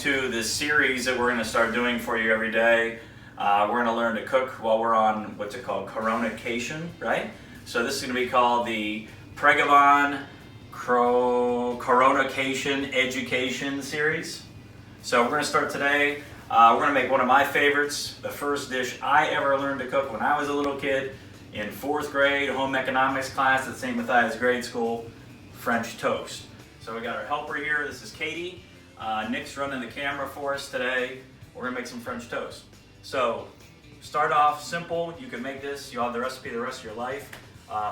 to this series that we're going to start doing for you every day. We're going to learn to cook while we're on what's it called, Coronacation, right? So this is going to be called the Pregibon Coronacation Education series. So we're going to start today. We're going to make one of my favorites, the first dish I ever learned to cook when I was a little kid in 4th grade, home economics class at St. Matthias Grade School, French toast. So we got our helper here. This is Katie. Nick's running the camera for us today. We're gonna make some French toast. So start off simple. You can make this. You'll have the recipe the rest of your life.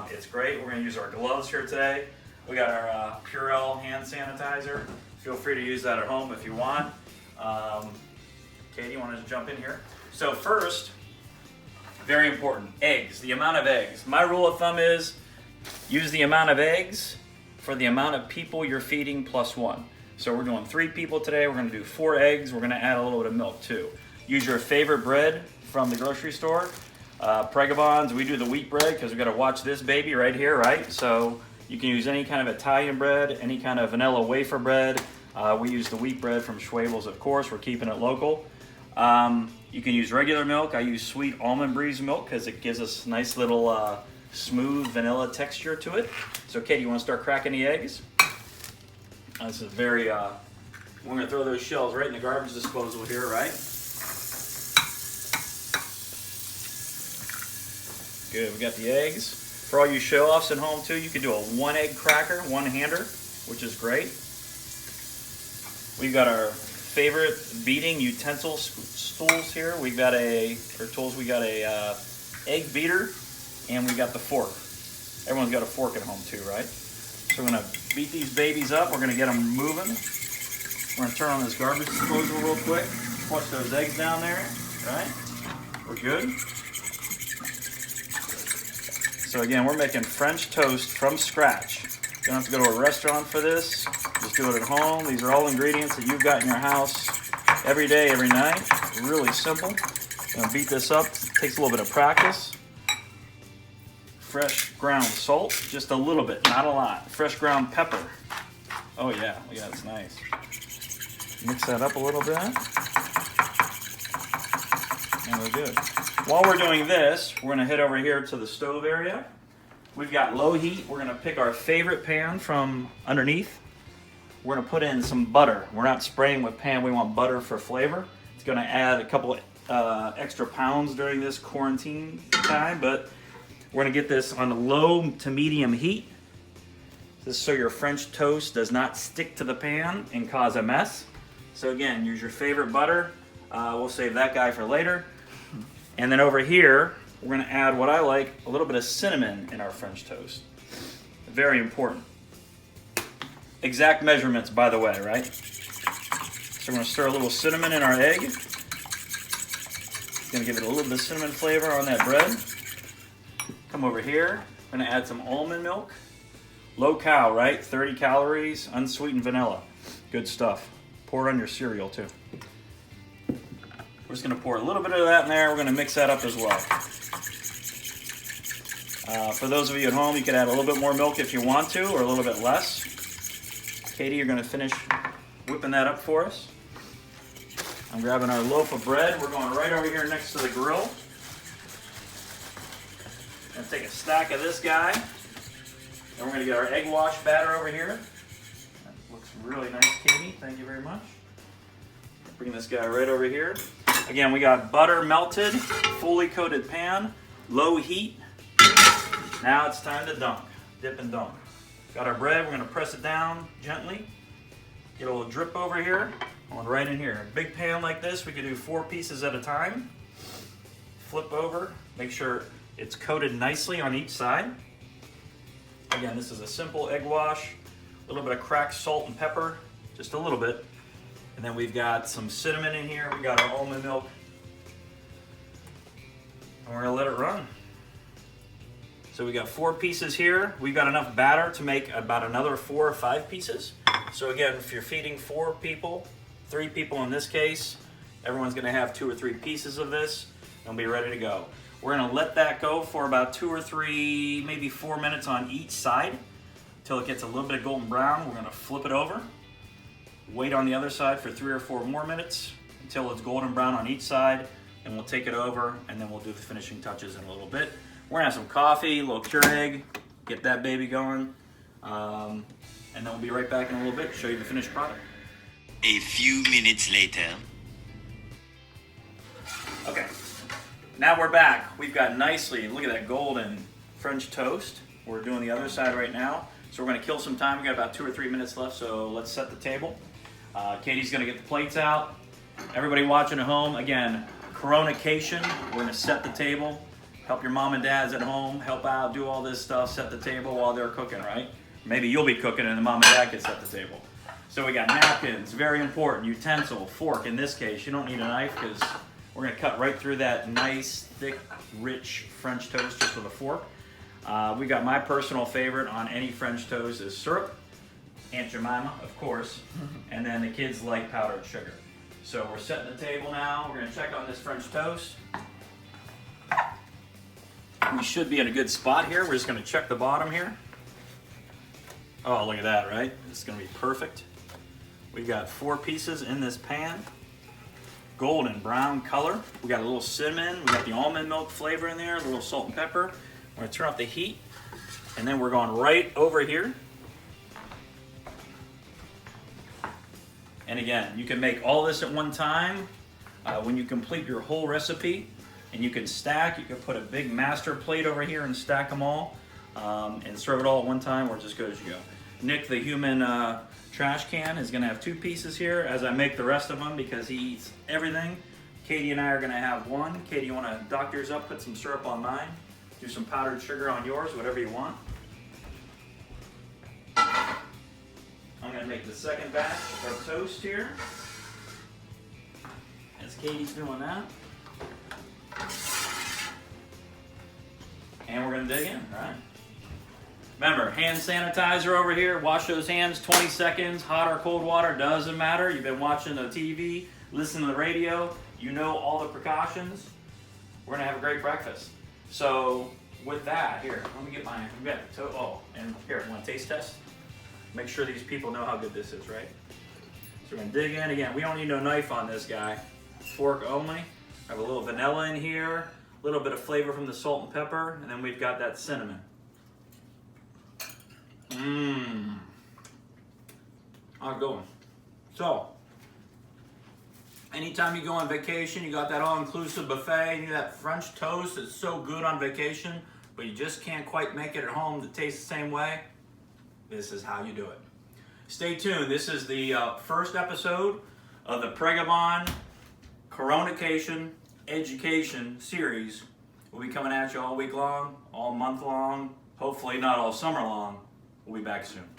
It's great. We're gonna use our gloves here today. We got our Purell hand sanitizer. Feel free to use that at home if you want. Katie, you want to jump in here? So first, very important, eggs, the amount of eggs. My rule of thumb is use the amount of eggs for the amount of people you're feeding plus one. So we're doing 3 people today. We're going to do 4 eggs. We're going to add a little bit of milk too. Use your favorite bread from the grocery store. Pregibons, we do the wheat bread because we've got to watch this baby right here, right? So you can use any kind of Italian bread, any kind of vanilla wafer bread. We use the wheat bread from Schwabel's, of course. We're keeping it local. You can use regular milk. I use sweet almond breeze milk because it gives us nice little smooth vanilla texture to it. So Katie, you want to start cracking the eggs? This is very, we're going to throw those shells right in the garbage disposal here, right? Good, we got the eggs. For all you show-offs at home too, you can do a 1-egg cracker, 1-hander, which is great. We've got our favorite beating utensil stools here. We got a egg beater, and we got the fork. Everyone's got a fork at home too, right? So we're gonna beat these babies up. We're gonna get them moving. We're gonna turn on this garbage disposal real quick. Flush those eggs down there, right? We're good. So again, we're making French toast from scratch. You don't have to go to a restaurant for this. Just do it at home. These are all ingredients that you've got in your house every day, every night. Really simple. I'm gonna beat this up. It takes a little bit of practice. Fresh ground salt, just a little bit, not a lot. Fresh ground pepper. Oh yeah, it's nice. Mix that up a little bit. And we're good. While we're doing this, we're gonna head over here to the stove area. We've got low heat. We're gonna pick our favorite pan from underneath. We're gonna put in some butter. We're not spraying with pan, we want butter for flavor. It's gonna add a couple extra pounds during this quarantine time, but we're gonna get this on low to medium heat. This is so your French toast does not stick to the pan and cause a mess. So again, use your favorite butter. We'll save that guy for later. And then over here, we're gonna add what I like, a little bit of cinnamon in our French toast. Very important. Exact measurements, by the way, right? So we're gonna stir a little cinnamon in our egg. It's gonna give it a little bit of cinnamon flavor on that bread. Come over here, we're gonna add some almond milk. Low cal, right? 30 calories, unsweetened vanilla. Good stuff. Pour it on your cereal too. We're just gonna pour a little bit of that in there. We're gonna mix that up as well. For those of you at home, you can add a little bit more milk if you want to, or a little bit less. Katie, you're gonna finish whipping that up for us. I'm grabbing our loaf of bread. We're going right over here next to the grill. Gonna take a stack of this guy. And we're gonna get our egg wash batter over here. That looks really nice, Katie. Thank you very much. Bring this guy right over here. Again, we got butter melted, fully coated pan, low heat. Now it's time to dunk, dip and dunk. Got our bread, we're gonna press it down gently. Get a little drip over here, going right in here. A big pan like this, we can do 4 pieces at a time. Flip over, make sure it's coated nicely on each side. Again, this is a simple egg wash, a little bit of cracked salt and pepper, just a little bit. And then we've got some cinnamon in here, we got our almond milk. And we're gonna let it run. So we got 4 pieces here. We've got enough batter to make about another 4 or 5 pieces. So again, if you're feeding 4 people, 3 people in this case, everyone's gonna have 2 or 3 pieces of this and be ready to go. We're gonna let that go for about 2 or 3, maybe 4 minutes on each side until it gets a little bit golden brown. We're gonna flip it over. Wait on the other side for 3 or 4 more minutes until it's golden brown on each side, and we'll take it over and then we'll do the finishing touches in a little bit. We're gonna have some coffee, a little Keurig, get that baby going, and then we'll be right back in a little bit to show you the finished product. A few minutes later. Okay, now we're back. We've got nicely, look at that golden French toast. We're doing the other side right now. So we're gonna kill some time. We got about 2 or 3 minutes left, so let's set the table. Katie's gonna get the plates out. Everybody watching at home, again, Coronacation. We're gonna set the table. Help your mom and dads at home, help out, do all this stuff, set the table while they're cooking, right? Maybe you'll be cooking and the mom and dad can set the table. So we got napkins, very important, utensil, fork. In this case, you don't need a knife because we're gonna cut right through that nice, thick, rich French toast just with a fork. We got my personal favorite on any French toast is syrup, Aunt Jemima, of course, and then the kids like powdered sugar. So we're setting the table now. We're gonna check on this French toast. We should be in a good spot here. We're just gonna check the bottom here. Oh, look at that, right? It's gonna be perfect. We've got 4 pieces in this pan. Golden brown color. We got a little cinnamon. We got the almond milk flavor in there, a little salt and pepper. We're gonna turn off the heat, and then we're going right over here. And again, you can make all this at one time when you complete your whole recipe, and you can stack. You can put a big master plate over here and stack them all, and serve it all at one time, or just go as you go. Nick, the human trash can, is gonna have 2 pieces here as I make the rest of them because he eats everything. Katie and I are gonna have 1. Katie, you wanna dock yours up, put some syrup on mine? Do some powdered sugar on yours, whatever you want. I'm gonna make the second batch of toast here. As Katie's doing that. And we're gonna dig in, right? Remember, hand sanitizer over here. Wash those hands 20 seconds, hot or cold water, doesn't matter. You've been watching the TV, listening to the radio, you know all the precautions. We're gonna have a great breakfast. So with that, here, let me get mine. We got and here, want a taste test? Make sure these people know how good this is, right? So we're gonna dig in again. We don't need no knife on this guy. Fork only. I have a little vanilla in here, a little bit of flavor from the salt and pepper, and then we've got that cinnamon. How's it going? So, anytime you go on vacation, you got that all-inclusive buffet, you need that French toast that's so good on vacation, but you just can't quite make it at home to taste the same way. This is how you do it. Stay tuned. This is the first episode of the Pregibon Coronacation Education series. We'll be coming at you all week long, all month long, hopefully not all summer long. We'll be back soon.